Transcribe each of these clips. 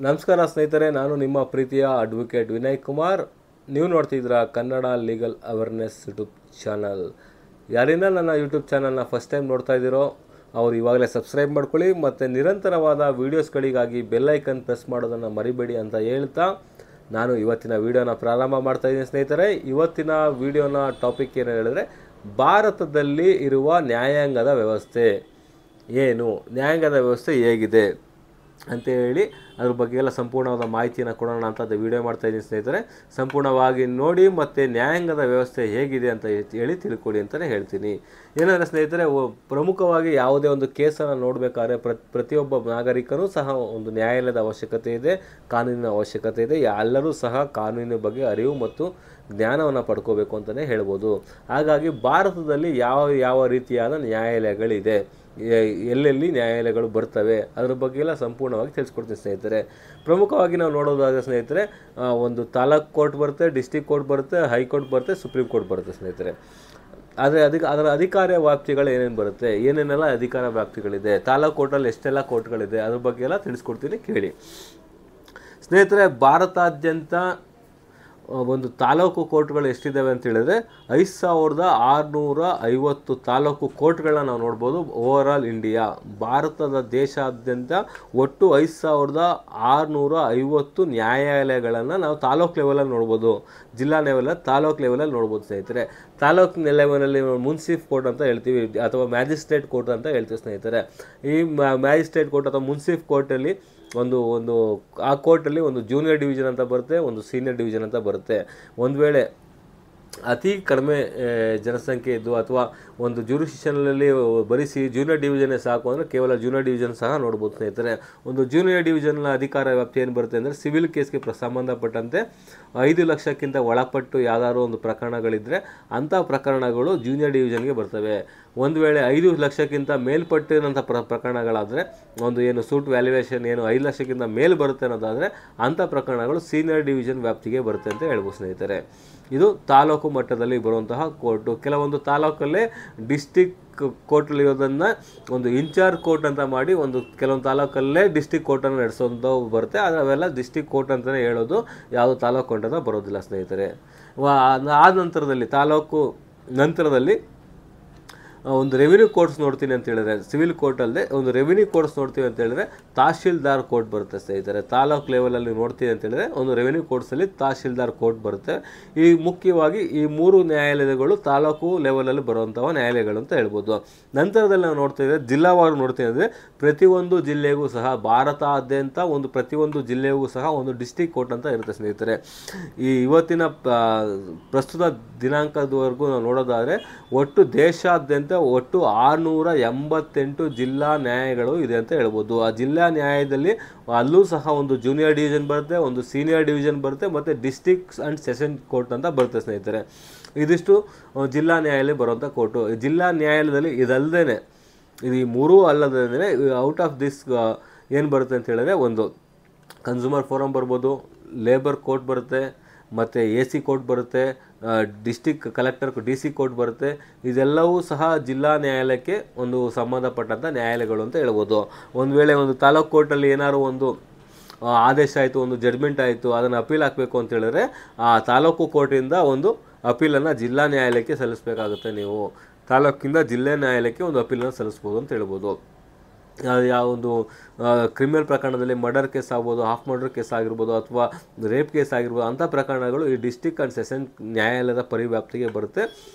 ನಮಸ್ಕಾರ ಸ್ನೇಹಿತರೆ, ನಾನು ನಿಮ್ಮ ಪ್ರೀತಿಯ ಅಡ್ವೊಕೇಟ್ ವಿನಯ್ ಕುಮಾರ್. ನೀವು ನೋಡ್ತಿದ್ದೀರಾ Kannada legal awareness YouTube channel. ಯಾರಿಂದ ನನ್ನ ಯೂಟ್ಯೂಬ್ ಚಾನಲ್ನ ಫಸ್ಟ್ ಟೈಮ್ ನೋಡ್ತಾ ಇದ್ದೀರೋ ಅವರು ಇವಾಗಲೇ ಸಬ್ಸ್ಕ್ರೈಬ್ ಮಾಡ್ಕೊಳ್ಳಿ ಮತ್ತು ನಿರಂತರವಾದ ವೀಡಿಯೋಸ್ಗಳಿಗಾಗಿ ಬೆಲ್ಲೈಕನ್ ಪ್ರೆಸ್ ಮಾಡೋದನ್ನು ಮರಿಬೇಡಿ ಅಂತ ಹೇಳ್ತಾ ನಾನು ಇವತ್ತಿನ ವೀಡಿಯೋನ ಪ್ರಾರಂಭ ಮಾಡ್ತಾ ಇದ್ದೀನಿ. ಸ್ನೇಹಿತರೆ, ಇವತ್ತಿನ ವೀಡಿಯೋನ ಟಾಪಿಕ್ ಏನು ಹೇಳಿದ್ರೆ, ಭಾರತದಲ್ಲಿ ಇರುವ ನ್ಯಾಯಾಂಗದ ವ್ಯವಸ್ಥೆ ಏನು, ನ್ಯಾಯಾಂಗದ ವ್ಯವಸ್ಥೆ ಹೇಗಿದೆ ಅಂತೇಳಿ ಅದ್ರ ಬಗ್ಗೆ ಎಲ್ಲ ಸಂಪೂರ್ಣವಾದ ಮಾಹಿತಿಯನ್ನು ಕೊಡೋಣ ಅಂತ ವೀಡಿಯೋ ಮಾಡ್ತಾಯಿದ್ದೀನಿ. ಸ್ನೇಹಿತರೆ, ಸಂಪೂರ್ಣವಾಗಿ ನೋಡಿ ಮತ್ತು ನ್ಯಾಯಾಂಗದ ವ್ಯವಸ್ಥೆ ಹೇಗಿದೆ ಅಂತ ಹೇಳಿ ತಿಳ್ಕೊಳ್ಳಿ ಅಂತಲೇ ಹೇಳ್ತೀನಿ. ಏನಂದರೆ ಸ್ನೇಹಿತರೆ, ಪ್ರಮುಖವಾಗಿ ಯಾವುದೇ ಒಂದು ಕೇಸನ್ನು ನೋಡಬೇಕಾದ್ರೆ ಪ್ರತಿಯೊಬ್ಬ ನಾಗರಿಕನೂ ಸಹ ಒಂದು ನ್ಯಾಯಾಲಯದ ಅವಶ್ಯಕತೆ ಇದೆ, ಕಾನೂನಿನ ಅವಶ್ಯಕತೆ ಇದೆ. ಎಲ್ಲರೂ ಸಹ ಕಾನೂನಿನ ಬಗ್ಗೆ ಅರಿವು ಮತ್ತು ಜ್ಞಾನವನ್ನು ಪಡ್ಕೋಬೇಕು ಅಂತಲೇ ಹೇಳ್ಬೋದು. ಹಾಗಾಗಿ ಭಾರತದಲ್ಲಿ ಯಾವ ರೀತಿಯಾದ ನ್ಯಾಯಾಲಯಗಳಿದೆ, ಎಲ್ಲೆಲ್ಲಿ ನ್ಯಾಯಾಲಯಗಳು ಬರ್ತವೆ, ಅದ್ರ ಬಗ್ಗೆ ಎಲ್ಲ ಸಂಪೂರ್ಣವಾಗಿ ತಿಳಿಸ್ಕೊಡ್ತೀನಿ ಸ್ನೇಹಿತರೆ. ಪ್ರಮುಖವಾಗಿ ನಾವು ನೋಡೋದಾದರೆ ಸ್ನೇಹಿತರೆ, ಒಂದು ತಾಲೂಕು ಕೋರ್ಟ್ ಬರುತ್ತೆ, ಡಿಸ್ಟಿಕ್ ಕೋರ್ಟ್ ಬರುತ್ತೆ, ಹೈಕೋರ್ಟ್ ಬರುತ್ತೆ, ಸುಪ್ರೀಂ ಕೋರ್ಟ್ ಬರುತ್ತೆ ಸ್ನೇಹಿತರೆ. ಆದರೆ ಅದರ ಅಧಿಕಾರ ವ್ಯಾಪ್ತಿಗಳು ಏನೇನು ಬರುತ್ತೆ, ಏನೇನೆಲ್ಲ ಅಧಿಕಾರ ವ್ಯಾಪ್ತಿಗಳಿದೆ, ತಾಲೂಕು ಕೋರ್ಟಲ್ಲಿ ಎಷ್ಟೆಲ್ಲ ಕೋರ್ಟ್ಗಳಿದೆ, ಅದ್ರ ಬಗ್ಗೆ ಎಲ್ಲ ತಿಳಿಸ್ಕೊಡ್ತೀನಿ, ಕೇಳಿ ಸ್ನೇಹಿತರೆ. ಭಾರತಾದ್ಯಂತ ಒಂದು ತಾಲೂಕು ಕೋರ್ಟ್ಗಳು ಎಷ್ಟಿದ್ದಾವೆ ಅಂತ ಹೇಳಿದ್ರೆ 5650 ತಾಲೂಕು ಕೋರ್ಟ್ಗಳನ್ನ ನಾವು ನೋಡ್ಬೋದು. ಓವರಾಲ್ ಇಂಡಿಯಾ ಭಾರತದ ದೇಶಾದ್ಯಂತ ಒಟ್ಟು 5650 ನ್ಯಾಯಾಲಯಗಳನ್ನು ನಾವು ತಾಲೂಕು ಲೆವೆಲಲ್ಲಿ ನೋಡ್ಬೋದು, ಜಿಲ್ಲಾ ಲೆವೆಲಲ್ಲಿ, ತಾಲೂಕು ಲೆವೆಲಲ್ಲಿ ನೋಡ್ಬೋದು ಸ್ನೇಹಿತರೆ. ತಾಲೂಕು ಲೆವೆಲಲ್ಲಿ ಮುನ್ಸಿಫ್ ಕೋರ್ಟ್ ಅಂತ ಹೇಳ್ತೀವಿ ಅಥವಾ ಮ್ಯಾಜಿಸ್ಟ್ರೇಟ್ ಕೋರ್ಟ್ ಅಂತ ಹೇಳ್ತೀವಿ ಸ್ನೇಹಿತರೆ. ಈ ಮ್ಯಾಜಿಸ್ಟ್ರೇಟ್ ಕೋರ್ಟ್ ಅಥವಾ ಮುನ್ಸಿಫ್ ಕೋರ್ಟಲ್ಲಿ ಒಂದು ಆ ಕೋರ್ಟಲ್ಲಿ ಒಂದು ಜೂನಿಯರ್ ಡಿವಿಷನ್ ಅಂತ ಬರುತ್ತೆ, ಒಂದು ಸೀನಿಯರ್ ಡಿವಿಷನ್ ಅಂತ ಬರುತ್ತೆ. ಒಂದು ವೇಳೆ ಅತಿ ಕಡಿಮೆ ಜನಸಂಖ್ಯೆ ಇದ್ದು ಅಥವಾ ಒಂದು ಜ್ಯೂರಿಸ್ಡಿಕ್ಷನಲ್ಲಿ ಬರೀ ಜೂನಿಯರ್ ಡಿವಿಷನ್ನೇ ಸಾಕು ಅಂದರೆ ಕೇವಲ ಜೂನಿಯರ್ ಡಿವಿಷನ್ ಸಹ ನೋಡ್ಬೋದು ಸ್ನೇಹಿತರೆ. ಒಂದು ಜೂನಿಯರ್ ಡಿವಿಷನ್ನ ಅಧಿಕಾರ ವ್ಯಾಪ್ತಿ ಏನು ಬರುತ್ತೆ ಅಂದರೆ, ಸಿವಿಲ್ ಕೇಸ್ಗೆ ಸಂಬಂಧಪಟ್ಟಂತೆ 5 ಲಕ್ಷಕ್ಕಿಂತ ಒಳಪಟ್ಟು ಯಾವುದಾದ್ರು ಒಂದು ಪ್ರಕರಣಗಳಿದ್ದರೆ ಅಂಥ ಪ್ರಕರಣಗಳು ಜೂನಿಯರ್ ಡಿವಿಷನ್ಗೆ ಬರ್ತವೆ. ಒಂದು ವೇಳೆ 5 ಲಕ್ಷಕ್ಕಿಂತ ಮೇಲ್ಪಟ್ಟಿರೋಂಥ ಪ್ರಕರಣಗಳಾದರೆ, ಒಂದು ಏನು ಸೂಟ್ ವ್ಯಾಲ್ಯೂಯೇಷನ್ ಏನು 5 ಲಕ್ಷಕ್ಕಿಂತ ಮೇಲೆ ಬರುತ್ತೆ ಅನ್ನೋದಾದರೆ ಅಂಥ ಪ್ರಕರಣಗಳು ಸೀನಿಯರ್ ಡಿವಿಷನ್ ವ್ಯಾಪ್ತಿಗೆ ಬರುತ್ತೆ ಅಂತ ಹೇಳ್ಬೋದು ಸ್ನೇಹಿತರೆ. ಇದು ತಾಲೂಕು ಮಟ್ಟದಲ್ಲಿ ಬರುವಂತಹ ಕೋರ್ಟು. ಕೆಲವೊಂದು ತಾಲೂಕಲ್ಲೇ ಡಿಸ್ಟಿಕ್ ಕೋರ್ಟಲ್ಲಿರೋದನ್ನು ಒಂದು ಇನ್ಚಾರ್ಜ್ ಕೋರ್ಟ್ ಅಂತ ಮಾಡಿ ಕೆಲವೊಂದು ತಾಲೂಕಲ್ಲೇ ಡಿಸ್ಟಿಕ್ ಕೋರ್ಟನ್ನು ನಡೆಸೋದು ಬರುತ್ತೆ. ಆದರೆ ಅವೆಲ್ಲ ಡಿಸ್ಟಿಕ್ ಕೋರ್ಟ್ ಅಂತಲೇ ಹೇಳೋದು, ಯಾವುದು ತಾಲೂಕು ಕೋರ್ಟ್ ಅಂತ ಬರೋದಿಲ್ಲ ಸ್ನೇಹಿತರೆ. ಆ ನಂತರದಲ್ಲಿ ತಾಲೂಕು ನಂತರದಲ್ಲಿ ಒಂದು ರೆವಿನ್ಯೂ ಕೋರ್ಟ್ಸ್ ನೋಡ್ತೀನಿ ಅಂತ ಹೇಳಿದ್ರೆ, ಸಿವಿಲ್ ಕೋರ್ಟ್ ಅಲ್ಲದೆ ಒಂದು ರೆವಿನ್ಯೂ ಕೋರ್ಟ್ಸ್ ನೋಡ್ತೀವಿ ಅಂತ ಹೇಳಿದ್ರೆ ತಹಶೀಲ್ದಾರ್ ಕೋರ್ಟ್ ಬರುತ್ತೆ ಸ್ನೇಹಿತರೆ. ತಾಲೂಕು ಲೆವೆಲಲ್ಲಿ ನೋಡ್ತೀವಿ ಅಂತ ಹೇಳಿದ್ರೆ ಒಂದು ರೆವಿನ್ಯೂ ಕೋರ್ಟ್ಸಲ್ಲಿ ತಹಶೀಲ್ದಾರ್ ಕೋರ್ಟ್ ಬರುತ್ತೆ. ಈ ಮುಖ್ಯವಾಗಿ ಈ 3 ನ್ಯಾಯಾಲಯಗಳು ತಾಲೂಕು ಲೆವೆಲಲ್ಲಿ ಬರುವಂತಹ ನ್ಯಾಯಾಲಯಗಳು ಅಂತ ಹೇಳ್ಬೋದು. ನಂತರದಲ್ಲಿ ನಾವು ನೋಡ್ತಿದ್ರೆ ಜಿಲ್ಲಾವಾರು ನೋಡ್ತೀವಿ ಅಂದರೆ ಪ್ರತಿಯೊಂದು ಜಿಲ್ಲೆಗೂ ಸಹ ಭಾರತಾದ್ಯಂತ ಪ್ರತಿಯೊಂದು ಜಿಲ್ಲೆಗೂ ಸಹ ಒಂದು ಡಿಸ್ಟಿಕ್ ಕೋರ್ಟ್ ಅಂತ ಇರುತ್ತೆ ಸ್ನೇಹಿತರೆ. ಈ ಇವತ್ತಿನ ಪ್ರಸ್ತುತ ದಿನಾಂಕದವರೆಗೂ ನಾವು ನೋಡೋದಾದರೆ ಒಟ್ಟು ದೇಶಾದ್ಯಂತ ಒಟ್ಟು 688 ಜಿಲ್ಲಾ ನ್ಯಾಯಾಲಯಗಳು ಇದೆ ಅಂತ ಹೇಳ್ಬೋದು. ಆ ಜಿಲ್ಲಾ ನ್ಯಾಯಾಲಯದಲ್ಲಿ ಅಲ್ಲೂ ಸಹ ಒಂದು ಜೂನಿಯರ್ ಡಿವಿಷನ್ ಬರುತ್ತೆ, ಒಂದು ಸೀನಿಯರ್ ಡಿವಿಷನ್ ಬರುತ್ತೆ ಮತ್ತು ಡಿಸ್ಟ್ರಿಕ್ಟ್ ಆ್ಯಂಡ್ ಸೆಷನ್ ಕೋರ್ಟ್ ಅಂತ ಬರುತ್ತೆ ಸ್ನೇಹಿತರೆ. ಇದಿಷ್ಟು ಜಿಲ್ಲಾ ನ್ಯಾಯಾಲಯ ಬರುವಂಥ ಕೋರ್ಟು. ಜಿಲ್ಲಾ ನ್ಯಾಯಾಲಯದಲ್ಲಿ ಇದಲ್ಲದೇ ಇದು ಈ 3 ಅಲ್ಲದೇ ಔಟ್ ಆಫ್ ದಿಸ್ ಏನು ಬರುತ್ತೆ ಅಂತ ಹೇಳಿದ್ರೆ, ಒಂದು ಕನ್ಸ್ಯೂಮರ್ ಫೋರಮ್ ಬರ್ಬೋದು, ಲೇಬರ್ ಕೋರ್ಟ್ ಬರುತ್ತೆ, ಮತ್ತು AC ಕೋರ್ಟ್ ಬರುತ್ತೆ, ಡಿಸ್ಟಿಕ್ ಕಲೆಕ್ಟರ್ DC ಕೋರ್ಟ್ ಬರುತ್ತೆ. ಇದೆಲ್ಲವೂ ಸಹ ಜಿಲ್ಲಾ ನ್ಯಾಯಾಲಯಕ್ಕೆ ಒಂದು ಸಂಬಂಧಪಟ್ಟಂಥ ನ್ಯಾಯಾಲಯಗಳು ಅಂತ ಹೇಳ್ಬೋದು. ಒಂದು ವೇಳೆ ಒಂದು ತಾಲೂಕು ಕೋರ್ಟಲ್ಲಿ ಏನಾದ್ರು ಒಂದು ಆದೇಶ ಆಯಿತು, ಒಂದು ಜಡ್ಮೆಂಟ್ ಆಯಿತು, ಅದನ್ನು ಅಪೀಲ್ ಹಾಕಬೇಕು ಅಂತ ಹೇಳಿದ್ರೆ ಆ ತಾಲೂಕು ಕೋರ್ಟಿಂದ ಒಂದು ಅಪೀಲನ್ನು ಜಿಲ್ಲಾ ನ್ಯಾಯಾಲಯಕ್ಕೆ ಸಲ್ಲಿಸಬೇಕಾಗುತ್ತೆ. ನೀವು ತಾಲೂಕಿಂದ ಜಿಲ್ಲಾ ನ್ಯಾಯಾಲಯಕ್ಕೆ ಒಂದು ಅಪೀಲನ್ನು ಸಲ್ಲಿಸ್ಬೋದು ಅಂತ ಹೇಳ್ಬೋದು. ಯಾವೊಂದು ಕ್ರಿಮಿನಲ್ ಪ್ರಕರಣದಲ್ಲಿ ಮರ್ಡರ್ ಕೇಸ್ ಆಗ್ಬೋದು, ಹಾಫ್ ಮರ್ಡರ್ ಕೇಸ್ ಆಗಿರ್ಬೋದು, ಅಥವಾ ರೇಪ್ ಕೇಸ್ ಆಗಿರ್ಬೋದು, ಅಂಥ ಪ್ರಕರಣಗಳು ಈ ಡಿಸ್ಟಿಕ್ ಆ್ಯಂಡ್ ಸೆಷನ್ ನ್ಯಾಯಾಲಯದ ಪರಿವ್ಯಾಪ್ತಿಗೆ ಬರುತ್ತೆ.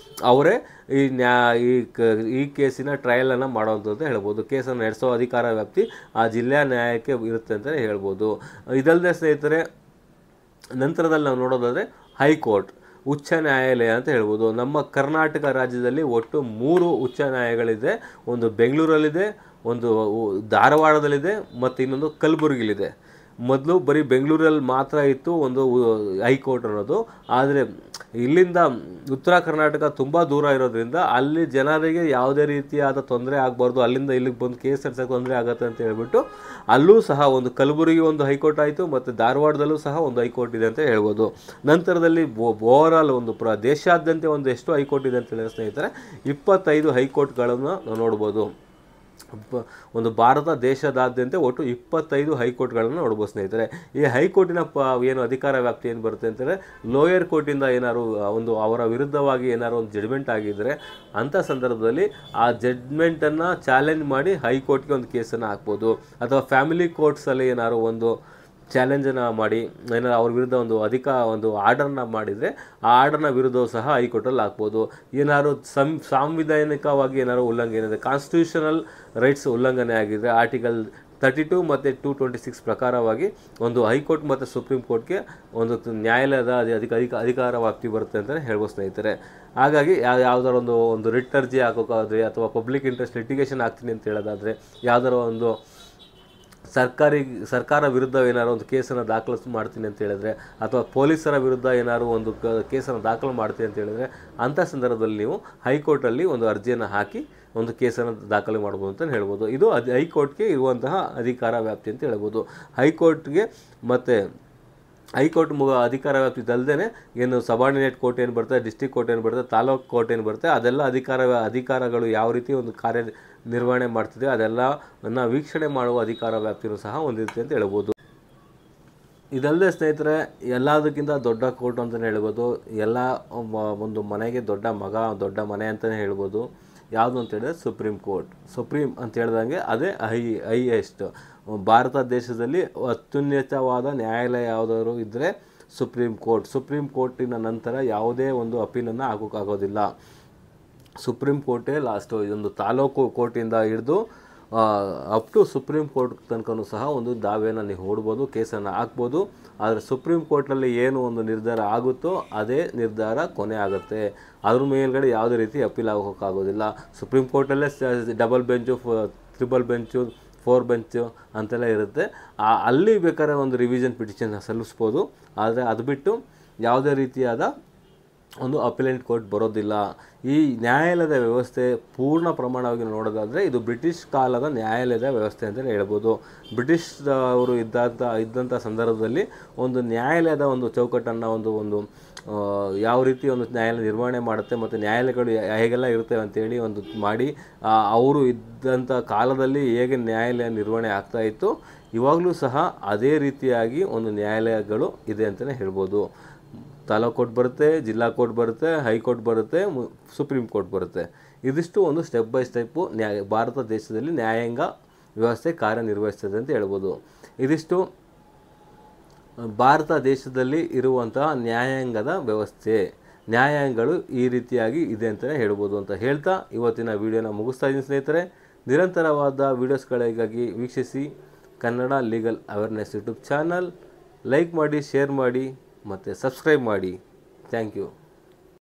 ಅವರೇ ಈ ಕೇಸಿನ ಟ್ರಯಲನ್ನು ಮಾಡೋವಂಥದ್ದು ಹೇಳ್ಬೋದು. ಕೇಸನ್ನು ನಡೆಸೋ ಅಧಿಕಾರ ವ್ಯಾಪ್ತಿ ಆ ಜಿಲ್ಲೆಯ ನ್ಯಾಯಕ್ಕೆ ಇರುತ್ತೆ ಅಂತಲೇ ಹೇಳ್ಬೋದು. ಇದಲ್ಲದೆ ಸ್ನೇಹಿತರೆ, ನಂತರದಲ್ಲಿ ನಾವು ನೋಡೋದಾದರೆ ಹೈಕೋರ್ಟ್, ಉಚ್ಚ ನ್ಯಾಯಾಲಯ ಅಂತ ಹೇಳ್ಬೋದು. ನಮ್ಮ ಕರ್ನಾಟಕ ರಾಜ್ಯದಲ್ಲಿ ಒಟ್ಟು 3 ಉಚ್ಚ ನ್ಯಾಯಾಲಯಗಳಿದೆ. ಒಂದು ಬೆಂಗಳೂರಲ್ಲಿದೆ, ಒಂದು ಧಾರವಾಡದಲ್ಲಿದೆ ಮತ್ತು ಇನ್ನೊಂದು ಕಲಬುರಗಿಲಿದೆ. ಮೊದಲು ಬರೀ ಬೆಂಗಳೂರಲ್ಲಿ ಮಾತ್ರ ಇತ್ತು ಒಂದು ಹೈಕೋರ್ಟ್ ಅನ್ನೋದು. ಆದರೆ ಇಲ್ಲಿಂದ ಉತ್ತರ ಕರ್ನಾಟಕ ತುಂಬ ದೂರ ಇರೋದ್ರಿಂದ ಅಲ್ಲಿ ಜನರಿಗೆ ಯಾವುದೇ ರೀತಿಯಾದ ತೊಂದರೆ ಆಗಬಾರ್ದು, ಅಲ್ಲಿಂದ ಇಲ್ಲಿಗೆ ಬಂದು ಕೇಸ್ ನಡೆಸೋಕೆ ತೊಂದರೆ ಆಗುತ್ತೆ ಅಂತ ಹೇಳ್ಬಿಟ್ಟು ಅಲ್ಲೂ ಸಹ ಒಂದು ಕಲಬುರಗಿ ಒಂದು ಹೈಕೋರ್ಟ್ ಆಯಿತು ಮತ್ತು ಧಾರವಾಡದಲ್ಲೂ ಸಹ ಒಂದು ಹೈಕೋರ್ಟ್ ಇದೆ ಅಂತ ಹೇಳ್ಬೋದು. ನಂತರದಲ್ಲಿ ಓವರಾಲ್ ಒಂದು ದೇಶಾದ್ಯಂತ ಒಂದು ಎಷ್ಟು ಹೈಕೋರ್ಟ್ ಇದೆ ಅಂತ ಹೇಳಿದ್ರೆ ಸ್ನೇಹಿತರೆ, 25 ಹೈಕೋರ್ಟ್ಗಳನ್ನು ನಾವು ನೋಡ್ಬೋದು. ಒಂದು ಭಾರತ ದೇಶದಾದ್ಯಂತ ಒಟ್ಟು 25 ಹೈಕೋರ್ಟ್ಗಳನ್ನು ನೋಡ್ಬೋದು ಸ್ನೇಹಿತರೆ. ಈ ಹೈಕೋರ್ಟಿನ ಏನು ಅಧಿಕಾರ ವ್ಯಾಪ್ತಿ ಏನು ಬರುತ್ತೆ ಅಂತಂದರೆ, ಲೋಯರ್ ಕೋರ್ಟಿಂದ ಏನಾದ್ರು ಒಂದು ಅವರ ವಿರುದ್ಧವಾಗಿ ಏನಾದ್ರು ಒಂದು ಜಡ್ಮೆಂಟ್ ಆಗಿದ್ದರೆ ಅಂಥ ಸಂದರ್ಭದಲ್ಲಿ ಆ ಜಡ್ಮೆಂಟನ್ನು ಚಾಲೆಂಜ್ ಮಾಡಿ ಹೈಕೋರ್ಟ್ಗೆ ಒಂದು ಕೇಸನ್ನು ಹಾಕ್ಬೋದು. ಅಥವಾ ಫ್ಯಾಮಿಲಿ ಕೋರ್ಟ್ಸಲ್ಲಿ ಏನಾದ್ರು ಒಂದು ಚಾಲೆಂಜನ್ನು ಮಾಡಿ ಏನಾದ್ರು ಅವ್ರ ವಿರುದ್ಧ ಒಂದು ಆರ್ಡರ್ನ ಮಾಡಿದರೆ ಆ ಆರ್ಡರ್ನ ವಿರುದ್ಧವೂ ಸಹ ಹೈಕೋರ್ಟಲ್ಲಿ ಹಾಕ್ಬೋದು. ಏನಾದ್ರು ಸಾಂವಿಧಾನಿಕವಾಗಿ ಏನಾದ್ರು ಉಲ್ಲಂಘನೆ ಇದೆ, ಕಾನ್ಸ್ಟಿಟ್ಯೂಷನಲ್ ರೈಟ್ಸ್ ಉಲ್ಲಂಘನೆ ಆಗಿದ್ದರೆ ಆರ್ಟಿಕಲ್ 32 ಮತ್ತು 226 ಪ್ರಕಾರವಾಗಿ ಒಂದು ಹೈಕೋರ್ಟ್ ಮತ್ತು ಸುಪ್ರೀಂ ಕೋರ್ಟ್ಗೆ ಒಂದು ನ್ಯಾಯಾಲಯದ ಅಧಿಕಾರ ವ್ಯಾಪ್ತಿ ಬರುತ್ತೆ ಅಂತಲೇ ಹೇಳ್ಬೋದು ಸ್ನೇಹಿತರೆ. ಹಾಗಾಗಿ ಯಾವುದಾದ್ರು ಒಂದು ರಿಟ್ ಅರ್ಜಿ ಹಾಕೋಕ್ಕಾದ್ರೆ ಅಥವಾ ಪಬ್ಲಿಕ್ ಇಂಟ್ರೆಸ್ಟ್ ಲಿಟಿಗೇಷನ್ ಆಗ್ತೀನಿ ಅಂತ ಹೇಳೋದಾದರೆ, ಯಾವುದಾದ್ರು ಒಂದು ಸರ್ಕಾರ ವಿರುದ್ಧ ಏನಾದ್ರು ಒಂದು ಕೇಸನ್ನು ದಾಖಲು ಮಾಡ್ತೀನಿ ಅಂತ ಹೇಳಿದ್ರೆ, ಅಥವಾ ಪೊಲೀಸರ ವಿರುದ್ಧ ಏನಾದ್ರು ಒಂದು ಕೇಸನ್ನು ದಾಖಲು ಮಾಡ್ತೀನಿ ಅಂತ ಹೇಳಿದ್ರೆ, ಅಂಥ ಸಂದರ್ಭದಲ್ಲಿ ನೀವು ಹೈಕೋರ್ಟಲ್ಲಿ ಒಂದು ಅರ್ಜಿಯನ್ನು ಹಾಕಿ ಒಂದು ಕೇಸನ್ನು ದಾಖಲೆ ಮಾಡ್ಬೋದು ಅಂತ ಹೇಳ್ಬೋದು. ಇದು ಹೈಕೋರ್ಟ್ಗೆ ಇರುವಂತಹ ಅಧಿಕಾರ ವ್ಯಾಪ್ತಿ ಅಂತ ಹೇಳ್ಬೋದು. ಹೈಕೋರ್ಟ್ಗೆ ಮತ್ತು ಹೈಕೋರ್ಟ್ ಅಧಿಕಾರ ವ್ಯಾಪ್ತಿ ಇದಲ್ಲದೆ ಏನು ಸಬಾರ್ಡಿನೇಟ್ ಕೋರ್ಟ್ ಏನು ಬರ್ತದೆ, ಡಿಸ್ಟ್ರಿಕ್ಟ್ ಕೋರ್ಟ್ ಏನು ಬರ್ತದೆ, ತಾಲೂಕು ಕೋರ್ಟ್ ಏನು ಬರುತ್ತೆ, ಅದೆಲ್ಲ ಅಧಿಕಾರಗಳು ಯಾವ ರೀತಿ ಒಂದು ಕಾರ್ಯ ನಿರ್ವಹಣೆ ಮಾಡ್ತಿದೆ ಅದೆಲ್ಲವನ್ನು ವೀಕ್ಷಣೆ ಮಾಡುವ ಅಧಿಕಾರ ವ್ಯಾಪ್ತಿಯೂ ಸಹ ಹೊಂದಿರುತ್ತೆ ಅಂತ ಹೇಳ್ಬೋದು. ಇದಲ್ಲದೆ ಸ್ನೇಹಿತರೆ, ಎಲ್ಲದಕ್ಕಿಂತ ದೊಡ್ಡ ಕೋರ್ಟ್ ಅಂತಲೇ ಹೇಳ್ಬೋದು. ಎಲ್ಲ ಒಂದು ಮನೆಗೆ ದೊಡ್ಡ ಮನೆ ಅಂತಲೇ ಹೇಳ್ಬೋದು. ಯಾವುದು ಅಂತ ಹೇಳಿದ್ರೆ ಸುಪ್ರೀಂ ಕೋರ್ಟ್. ಸುಪ್ರೀಂ ಅಂತ ಹೇಳ್ದಂಗೆ ಅದೇ ಹೈಯೆಸ್ಟ್ ಭಾರತ ದೇಶದಲ್ಲಿ ಅತ್ಯುನ್ನತವಾದ ನ್ಯಾಯಾಲಯ ಯಾವುದಾದ್ರು ಇದ್ದರೆ ಸುಪ್ರೀಂ ಕೋರ್ಟ್. ಸುಪ್ರೀಂ ಕೋರ್ಟಿನ ನಂತರ ಯಾವುದೇ ಒಂದು ಅಪೀಲನ್ನು ಹಾಕೋಕ್ಕಾಗೋದಿಲ್ಲ. Supreme ಕೋರ್ಟೇ last. ಇದೊಂದು ತಾಲೂಕು ಕೋರ್ಟಿಂದ ಹಿಡಿದು ಅಪ್ ಟು ಸುಪ್ರೀಂ ಕೋರ್ಟ್ ತನಕನೂ ಸಹ ಒಂದು ದಾವೆಯನ್ನು ನೀವು ಹೂಡ್ಬೋದು, ಕೇಸನ್ನು ಹಾಕ್ಬೋದು. ಆದರೆ ಸುಪ್ರೀಂ ಕೋರ್ಟ್ನಲ್ಲಿ ಏನು ಒಂದು ನಿರ್ಧಾರ ಆಗುತ್ತೋ ಅದೇ ನಿರ್ಧಾರ ಕೊನೆ ಆಗುತ್ತೆ. ಅದ್ರ ಮೇಲ್ಗಡೆ ಯಾವುದೇ ರೀತಿ ಅಪೀಲ್ ಆಗೋಕ್ಕಾಗೋದಿಲ್ಲ. ಸುಪ್ರೀಂ ಕೋರ್ಟಲ್ಲೇ double bench, triple bench, 4 bench ಅಂತೆಲ್ಲ ಇರುತ್ತೆ. ಅಲ್ಲಿ ಬೇಕಾದ್ರೆ ಒಂದು ರಿವಿಷನ್ ಪಿಟಿಷನ್ ಸಲ್ಲಿಸ್ಬೋದು. ಆದರೆ ಅದು ಬಿಟ್ಟು ಯಾವುದೇ ರೀತಿಯಾದ ಒಂದು ಅಪಿಲೆಂಟ್ ಕೋರ್ಟ್ ಬರೋದಿಲ್ಲ. ಈ ನ್ಯಾಯಾಲಯದ ವ್ಯವಸ್ಥೆ ಪೂರ್ಣ ಪ್ರಮಾಣವಾಗಿ ನೋಡೋದಾದರೆ ಇದು ಬ್ರಿಟಿಷ್ ಕಾಲದ ನ್ಯಾಯಾಲಯದ ವ್ಯವಸ್ಥೆ ಅಂತಲೇ ಹೇಳ್ಬೋದು. ಬ್ರಿಟಿಷ್ ಅವರು ಇದ್ದಂಥ ಸಂದರ್ಭದಲ್ಲಿ ಒಂದು ನ್ಯಾಯಾಲಯದ ಒಂದು ಚೌಕಟ್ಟನ್ನು ಒಂದು ಯಾವ ರೀತಿ ಒಂದು ನ್ಯಾಯಾಲಯ ನಿರ್ವಹಣೆ ಮಾಡುತ್ತೆ ಮತ್ತು ನ್ಯಾಯಾಲಯಗಳು ಹೇಗೆಲ್ಲ ಇರ್ತವೆ ಅಂತೇಳಿ ಒಂದು ಮಾಡಿ ಅವರು ಇದ್ದಂಥ ಕಾಲದಲ್ಲಿ ಹೇಗೆ ನ್ಯಾಯಾಲಯ ನಿರ್ವಹಣೆ ಆಗ್ತಾಯಿತ್ತು, ಇವಾಗಲೂ ಸಹ ಅದೇ ರೀತಿಯಾಗಿ ಒಂದು ನ್ಯಾಯಾಲಯಗಳು ಇದೆ ಅಂತಲೇ ಹೇಳ್ಬೋದು. ತಾಲೂಕು ಕೋರ್ಟ್ ಬರುತ್ತೆ, ಜಿಲ್ಲಾ ಕೋರ್ಟ್ ಬರುತ್ತೆ, ಹೈಕೋರ್ಟ್ ಬರುತ್ತೆ, ಸುಪ್ರೀಂ ಕೋರ್ಟ್ ಬರುತ್ತೆ. ಇದಿಷ್ಟು ಒಂದು ಸ್ಟೆಪ್ ಬೈ ಸ್ಟೆಪ್ಪು ಭಾರತ ದೇಶದಲ್ಲಿ ನ್ಯಾಯಾಂಗ ವ್ಯವಸ್ಥೆ ಕಾರ್ಯನಿರ್ವಹಿಸ್ತದೆ ಅಂತ ಹೇಳ್ಬೋದು. ಇದಿಷ್ಟು ಭಾರತ ದೇಶದಲ್ಲಿ ಇರುವಂತಹ ನ್ಯಾಯಾಂಗದ ವ್ಯವಸ್ಥೆ, ನ್ಯಾಯಾಂಗಗಳು ಈ ರೀತಿಯಾಗಿ ಇದೆ ಅಂತಲೇ ಹೇಳ್ಬೋದು ಅಂತ ಹೇಳ್ತಾ ಇವತ್ತಿನ ವಿಡಿಯೋನ ಮುಗಿಸ್ತಾ ಇದ್ದೀನಿ ಸ್ನೇಹಿತರೆ. ನಿರಂತರವಾದ ವೀಡಿಯೋಸ್ಗಳಿಗಾಗಿ ವೀಕ್ಷಿಸಿ Kannada legal awareness YouTube channel. Like ಮಾಡಿ, ಶೇರ್ ಮಾಡಿ ಮತ್ತು ಸಬ್ಸ್ಕ್ರೈಬ್ ಮಾಡಿ. Thank you.